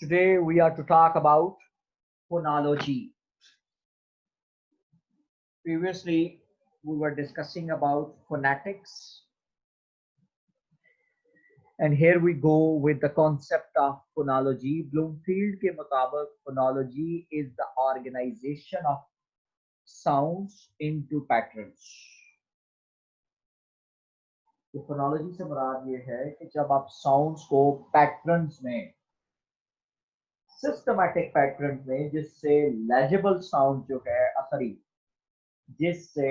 Today we are to talk about phonology. Previously, we were discussing about phonetics, and here we go with the concept of phonology. Bloomfield के मुताबिक phonology is the organization of sounds into patterns. तो phonology से मुराद ये है कि जब आप sounds को patterns में systematic patterns में जिससे legible sound जो है सॉरी जिससे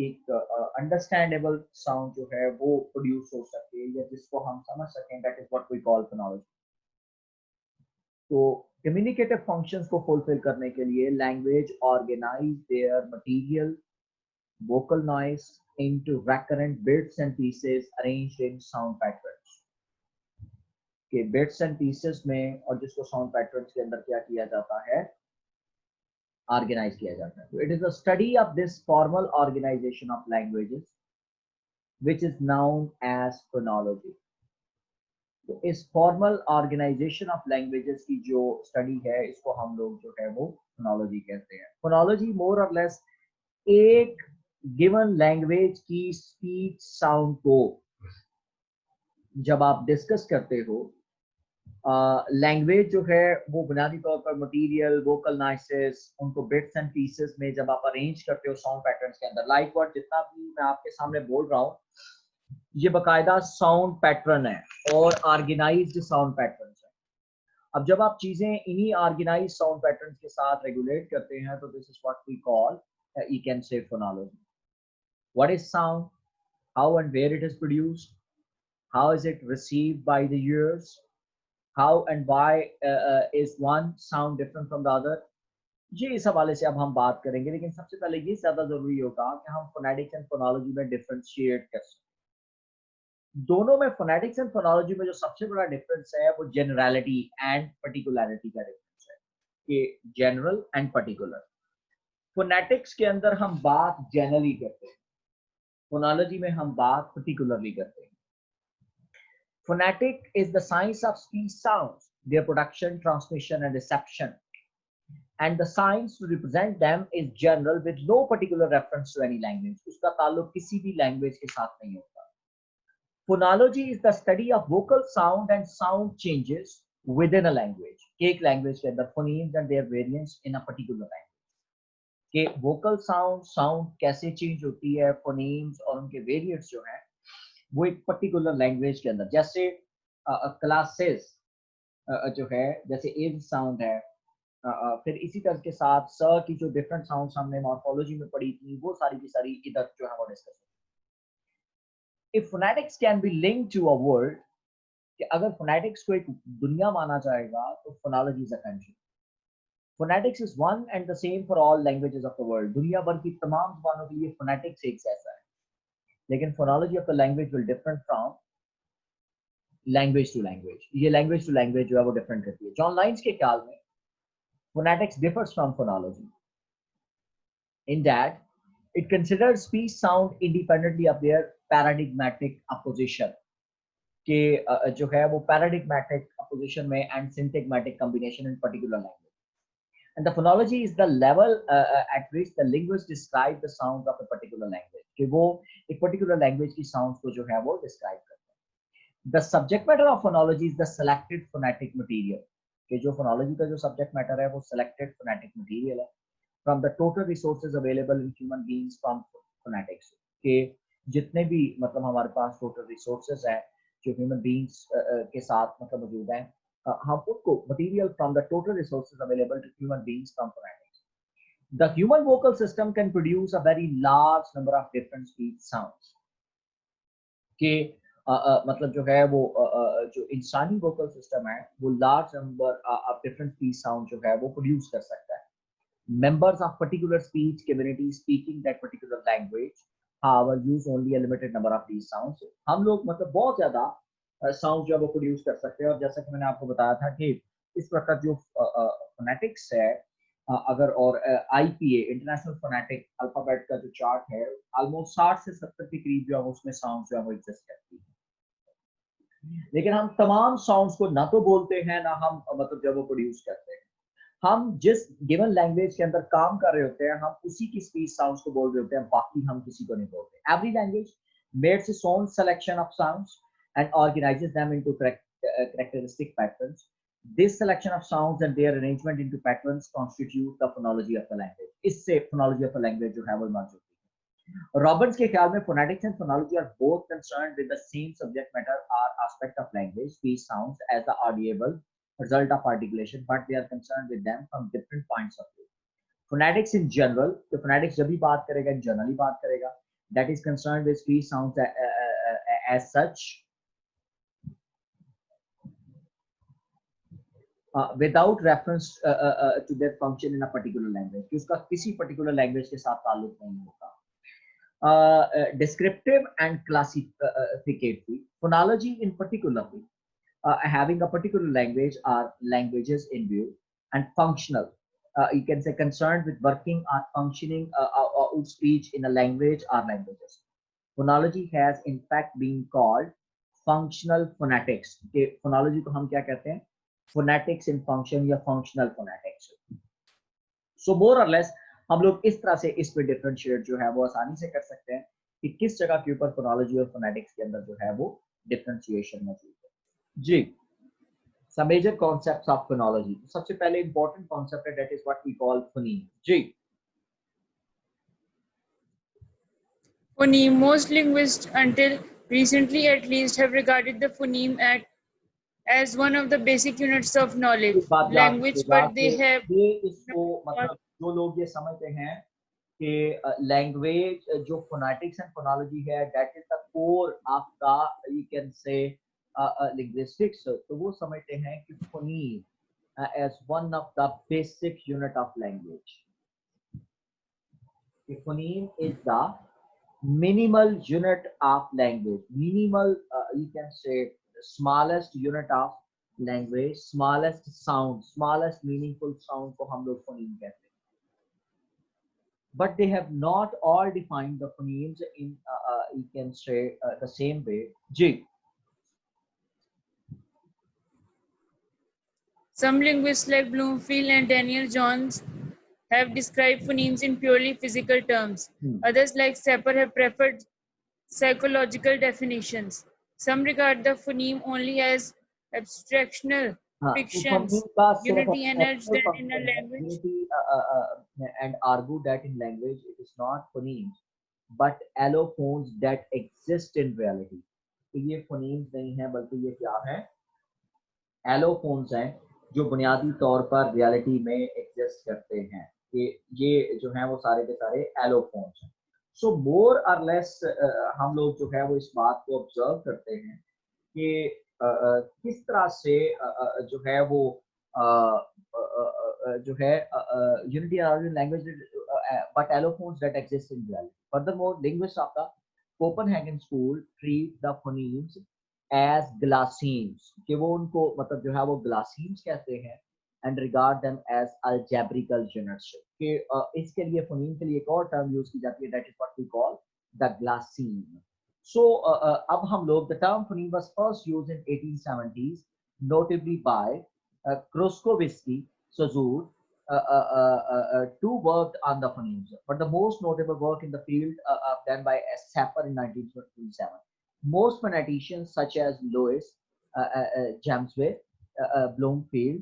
एक अंडरस्टैंडेबल साउंड जो है वो प्रोड्यूस हो सके या जिसको हम समझ सकें, that is what we call phonology. तो कम्युनिकेटिव फंक्शंस को फुलफिल करने के लिए language organise their material vocal noise into recurrent bits and pieces arranged in sound patterns के बिट्स एंड पीसेस में, और जिसको साउंड पैटर्न्स के अंदर क्या किया जाता है, ऑर्गेनाइज किया जाता है। तो it is a study of this formal organisation of languages which is known as phonology। तो इस फॉर्मल ऑर्गेनाइजेशन ऑफ लैंग्वेजेस की जो स्टडी है इसको हम लोग जो है वो फोनोलॉजी कहते हैं। फोनोलॉजी मोर और लेस एक गिवन लैंग्वेज की स्पीच साउंड को जब आप डिस्कस करते हो, लैंग्वेज जो है वो बुनियादी तौर पर मटेरियल वोकल नॉइसेस उनको बिट्स एंड पीसेस में जब आप अरेंज करते हो साउंड पैटर्न्स के अंदर, लाइक व्हाट जितना भी मैं आपके सामने बोल रहा हूँ ये बकायदा साउंड पैटर्न है और ऑर्गेनाइज्ड साउंड पैटर्न है। अब जब आप चीजें इन्हीं ऑर्गेनाइज्ड साउंड पैटर्न्स के साथ रेगुलेट करते हैं तो this is what we call, you can say phonology. What is sound, how and where it is produced, how is it received by the ears, how and why is one sound different from the other, ये इस हवाले से अब हम बात करेंगे। लेकिन सबसे पहले ये ज्यादा जरूरी होगा कि हम फोनेटिक्स एंड फोनोलॉजी में डिफरेंशिएट कर सकें। दोनों में फोनेटिक्स एंड फोनोलॉजी में जो सबसे बड़ा डिफरेंस है वो जनरलिटी एंड पर्टिकुलरिटी का डिफरेंस है कि जनरल एंड पर्टिकुलर। फोनेटिक्स के अंदर हम बात जनरली करते हैं, फोनोलॉजी में हम बात पर्टिकुलरली करते हैं। Phonetic is the science of speech sounds, their production, transmission, and reception. And the science to represent them is general with no particular reference to any language. उसका ताल्लुक किसी भी language के साथ नहीं होता। Phonology is the study of vocal sound and sound changes within a language. एक language के अंदर phonemes and their variants in a particular language. कि vocal sound कैसे change होती है, phonemes और उनके variants जो हैं वो एक पर्टिकुलर लैंग्वेज के अंदर, जैसे क्लासेस जो है जैसे एज साउंड है, फिर इसी तरह के साथ स की जो डिफरेंट साउंड्स हमने मॉर्फोलॉजी में पढ़ी थी वो सारी की सारी इधर जो है वो डिस्कस होगी। If phonetics can be linked to a world, कि अगर फोनेटिक्स को एक दुनिया माना जाएगा तो phonology is a country. Phonetics is one and the same for all languages of the world. दुनिया भर की तमाम जुबानों के लिए फोनेटिक्स एक जैसा है, लेकिन phonology of the language will different from language to language. ये लैंग्वेज टू लैंग्वेज जो है वो डिफरेंट करती है। जॉन लाइन्स के ख्याल में phonetics differs from phonology in that it considers speech sound independently of their paradigmatic opposition के जो है वो paradigmatic opposition में and syntagmatic combination in particular language, and the phonology is the level at which the linguist describe the sounds of a particular language कि वो एक particular language की sounds को जो है वो describe करते हैं। The subject matter of phonology is the selected phonetic material कि जो फोनोलॉजी का जो सब्जेक्ट मैटर है वो सिलेक्टेड फोनेटिक मटेरियल है from the total resources available in human beings from phonetics के जितने भी मतलब हमारे पास टोटल रिसोर्सेज है जो ह्यूमन बीइंग्स के साथ मतलब मौजूद हैं, हम उनको material from the total resources available to human beings from phonetics. The human vocal system can produce a very large number of different speech sounds के मतलब जो है वो जो इंसानी वोकल सिस्टम है वो large number of different speech sound जो है वो प्रोड्यूस कर सकता है। Members of particular speech community speaking that particular language however use only a limited number of these sounds। हम लोग मतलब बहुत ज्यादा साउंड जो है वो प्रोड्यूस कर सकते हैं। और जैसा कि मैंने आपको बताया था कि इस प्रकार जो फोनेटिक्स है अगर और आईपीए इंटरनेशनल फोनेटिक अल्फाबेट का जो चार्ट है ऑलमोस्ट 60 से 70 के करीब जो है उसमें साउंड जो है वो एग्जिस्ट करती है। लेकिन हम तमाम साउंड्स को ना तो बोलते हैं ना हम मतलब जब वो प्रोड्यूस करते हैं। हम जिस गिवन लैंग्वेज के अंदर काम कर रहे होते हैं हम उसी की स्पीच साउंड्स को बोल रहे होते हैं, बाकी हम किसी को नहीं बोलते। Every language makes its own selection of sounds and organises them into characteristic patterns. This selection of sounds and their arrangement into patterns constitute the phonology of the language. इससे phonology of a language जो है वो मौजूद है। Roberts के ख्याल में phonetics and phonology are both concerned with the same subject matter or aspect of language, speech sounds as the audible result of articulation, but they are concerned with them from different points of view. Phonetics in general, तो phonetics जब भी बात करेगा generally बात करेगा, that is concerned with speech sounds as such, without reference to their function in a particular language, कि उसका किसी particular language के साथ ताल्लुक नहीं होता। Descriptive and classificatory phonology in particular, having a particular language or languages in view, and functional, you can say concerned with working or functioning or speech in a language or languages. Phonology has in fact been called functional phonetics. कि phonology को हम क्या कहते हैं? Phonetics in function या functional phonetics. So more or less हम लोग इस तरह से इस पे डिफरेंशिएट जो है वो आसानी से कर सकते हैं कि किस जगह के ऊपर फोनोलॉजी और फोनेटिक्स के अंदर जो है वो डिफरेंशिएशन मौजूद है। जी, some major concepts of phonology. सबसे पहले important concept है that is what we call phoneme. Ji, Phoneme. Most linguists, until recently at least, have regarded the phoneme as one of the basic units of knowledge, इस बात याद language, रखिएगा but they कि have ये इसको मतलब जो लोग ये समझते हैं कि लैंग्वेज जो फोनेटिक्स एंड फोनोलॉजी है that is the core of the you can say linguistics, तो वो समझते हैं कि phoneme as one of the basic unit of language. The phoneme is the minimal unit of language, minimal you can say smallest unit of language, smallest sound, smallest meaningful sound को हम लोग phoneme कहते हैं। But they have not all defined the phonemes in you can say the same way. G. Some linguists like Bloomfield and Daniel Johns have described phonemes in purely physical terms. Others like Sapir have preferred psychological definitions. Some regard the phoneme only as abstractional हाँ, तो fictions, phoneme का सिर्फ unity and urge abstractional that in a function है, language. unity and argue that in language it is not phonemes but allophones that exist in reality. तो ये phonemes नहीं है बल्कि ये क्या है? Allophones हैं जो बुनियादी तौर पर रियलिटी में एग्जिस्ट करते हैं। ये जो है वो सारे के सारे एलोफोन्स हैं। सो मोर और लेस हम लोग जो है वो इस बात को ऑब्जर्व करते हैं कि किस तरह से जो है वो जो है unity and language but allophones that exist in reality. Furthermore, linguists of the Copenhagen school treat the phonemes as glossemes, कि वो उनको मतलब जो है वो glossemes कहते हैं and regard them as algebraical units, कि इसके लिए phoneme के लिए एक और term use की जाती है that is what we call the glosseme. So अब हम लोग the term phoneme was first used in 1870s notably by Kroskovitsky, Saussure, two worked on the phonemes, but the most notable work in the field done by Sapir in 1927. Most phoneticians such as Louis Jamsway, Bloomfield,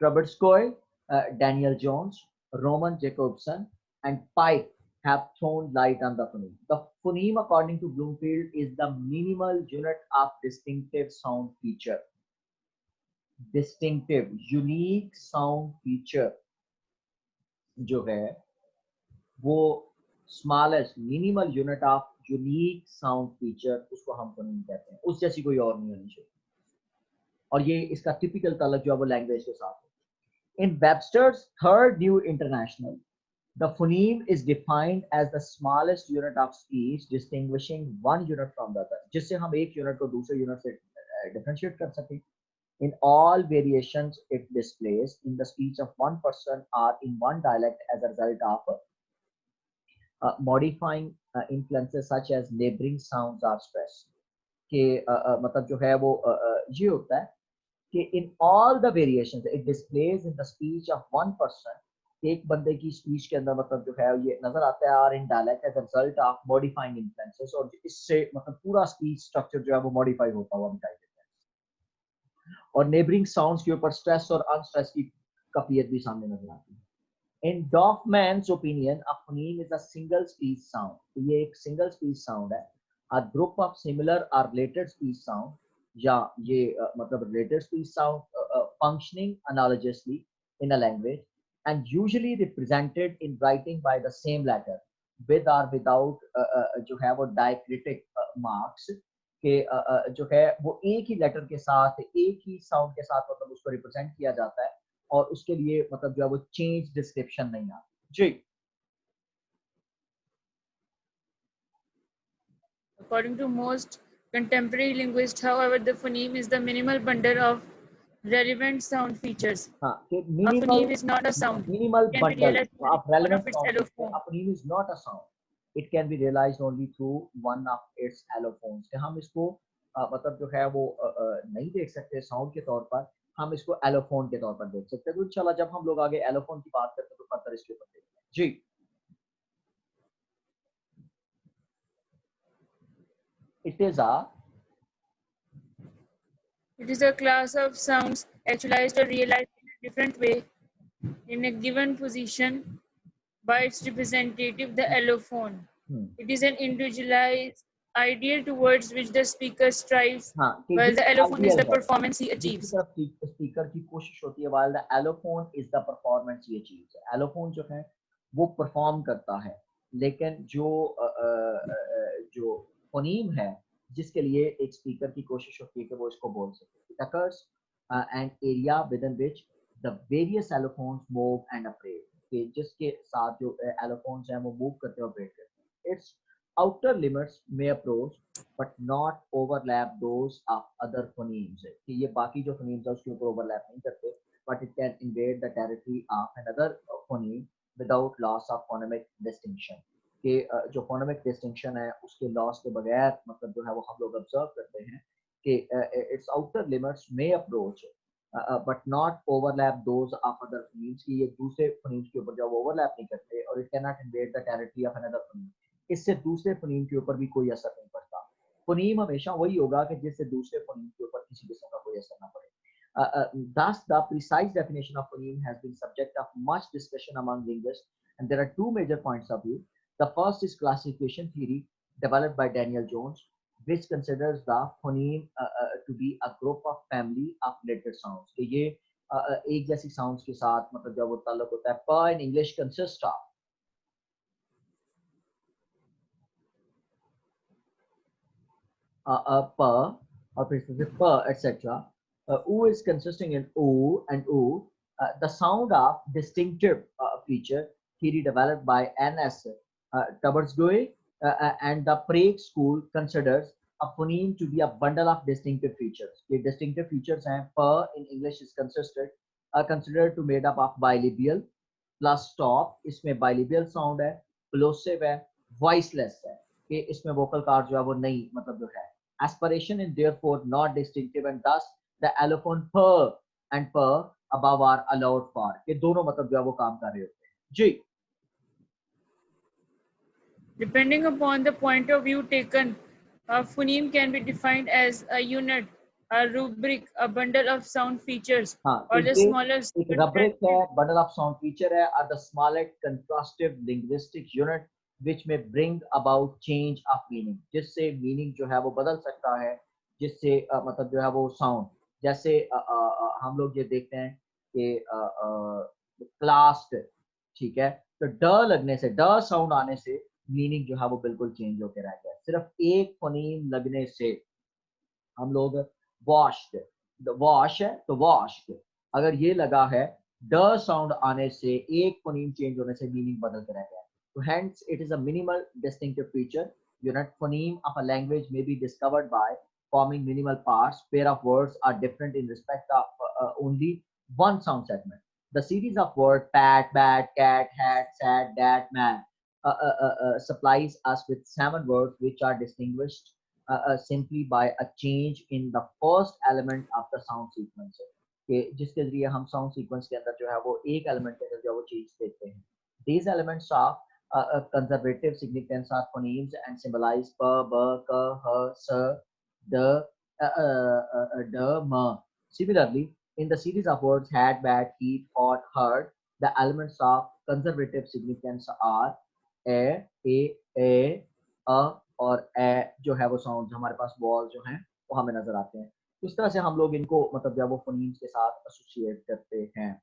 Trubetskoy, Daniel Jones, Roman Jacobson, and Pike have thrown light on the phoneme. The phoneme, according to Bloomfield, is the minimal unit of distinctive sound feature. Distinctive, unique sound feature जो है वो smallest minimal unit of unique sound feature उसको हम phoneme कहते हैं, उस जैसी कोई और नहीं होनी चाहिए। और ये इसका typical तलक जो है वो language के साथ है। In Webster's Third New International, the phoneme is defined as the smallest unit of speech distinguishing one unit from the other, जिससे हम एक unit को दूसरे unit से differentiate कर सकें। In all variations it displays in the speech of one person or in one dialect as a result of modifying influences such as neighboring sounds are stressed. कि मतलब जो है वो ये होता है कि in all the variations it displays in the speech of one person, एक बंदे की स्पीच के अंदर मतलब जो है ये नजर आता है और in dialect as a result of modifying influences, और इससे मतलब पूरा स्पीच स्ट्रक्चर जो है वो मॉडिफाई होता हुआ दिखाई देता है। और नेबरिंग साउंड्स के ऊपर स्ट्रेस और अनस्ट्रेस की कफियत भी सामने नजर आती है। In Dorfman's opinion, a phoneme is a single speech sound. तो ये एक single speech sound है. A group of similar or related speech sound, या ये मतलब related speech sound functioning analogously in a language and usually represented in writing by the same letter with or without जो है वो diacritic marks के जो है वो एक ही लेटर के साथ एक ही साउंड के साथ मतलब उसको रिप्रेजेंट किया जाता है और उसके लिए मतलब जो है वो चेंज डिस्क्रिप्शन नहीं आती जी। According to most contemporary linguists, however, the phoneme is the minimal bundle of relevant sound features. हाँ कि A minimal phoneme is not a sound. Minimal It can be bundle realized only of through one relevant of its sound allophones. a phoneme is not a sound, it can be realized only through one of its allophones, कि हम इसको मतलब जो है वो नहीं देख सकते साउंड के तौर पर, हम इसको एलोफोन के तौर पर देख सकते हैं। तो इंशाल्लाह जब हम लोग आगे एलोफोन की बात करते हैं तो फर्दर इसके ऊपर देखते हैं जी। It is a It is a class of sounds actualized or realized in a different way in a given position by its representative, the allophone. It is an individualized ideal towards which the speaker strives, हाँ कि while ये the allophone is ideal the है performance he जिसकी achieves. तरफ speaker की कोशिश होती है, while the allophone is the performance he achieves, allophone जो है वो परफॉर्म करता है, लेकिन जो जो फोनीम है जिसके लिए एक स्पीकर की कोशिश होती है कि वो इसको बोल सके, it occurs an area within which the various allophones move and operate, कि जिसके साथ जो एलोफोन्स हैं वो मूव करते हैं ऑपरेट करते हैं। It's outer limits may approach but not overlap those of other phonemes, कि ये बाकी जो phonemes है उसके ऊपर overlap नहीं करते, but it can invade the territory of another phoneme without loss of phonemic distinction, कि जो phonemic distinction है उसके loss के बगैर मतलब जो है वो हम लोग observe करते हैं कि its outer limits may approach but not overlap those of other phonemes, कि ये दूसरे phonemes के ऊपर जो overlap नहीं करते, और it cannot invade the territory of another phoneme, इससे दूसरे फोनीम के ऊपर भी कोई असर नहीं पड़ता। फोनीम हमेशा वही होगा कि जिससे दूसरे फोनीम के ऊपर किसी किस्म का कोई असर ना पड़े। Thus, the precise definition of phoneme has been subject of much discussion among linguists, and there are two major points of view. The first is classification theory developed by Daniel Jones, which considers the phoneme to be a group of family of related sounds, कि ये एक जैसी sounds के साथ मतलब जब वो ताल्लुक होता है। Per in English consists of per, or precisely per, etc. U is consisting in O and O. The sound of distinctive feature theory developed by N.S. Tabarsgoy and the Prague school considers a phoneme to be a bundle of distinctive features. The distinctive features हैं per in English is considered to made up of bilabial plus stop, इसमें bilabial sound है, plosive है, voiceless है, कि इसमें vocal cord जो है वो नहीं मतलब जो है, aspiration is therefore not distinctive, and thus the allophone per and per above are allowed for, कि दोनों मतलब जो है वो काम कर रहे होते हैं जी। Depending upon the point of view taken, a phoneme can be defined as a unit, a rubric, a bundle of sound features, हाँ तो or the ये smallest एक rubric है, bundle of sound feature है, or the smallest contrastive linguistic unit which may bring about change of meaning, जिससे meaning जो है वो बदल सकता है, जिससे मतलब जो है वो sound, जैसे हम लोग ये देखते हैं कि classed, ठीक है, तो ड लगने से ड साउंड आने से मीनिंग जो है वो बिल्कुल चेंज होकर रह गया, सिर्फ एक फोनीम लगने से हम लोग washed, वॉश है तो washed, अगर ये लगा है ड साउंड आने से एक फोनीम चेंज होने से मीनिंग बदल कर रह गया। तो hence it is a minimal distinctive feature unit. Phoneme of a language may be discovered by forming minimal parts. Pair of words are different in respect of only one sound segment. The series of words pat, bat, cat, hat, sad, dad, man supplies us with 7 words which are distinguished simply by a change in the first element of the sound sequence, कि जिसके जरिए हम sound sequence के अंदर जो है वो एक element के अंदर जो है वो change देते हैं. These elements of conservative significance are phonemes and symbolize p, b, k, h, s, d, d, m. Similarly, in the series of words had, bad, heat, hot, hurt, the elements of conservative significance are a और ए जो है वो sound हमारे पास wall जो हैं वो हमें नजर आते हैं. तो इस तरह से हम लोग इनको मतलब जब वो फोनीम्स के साथ एसोसिएट करते हैं.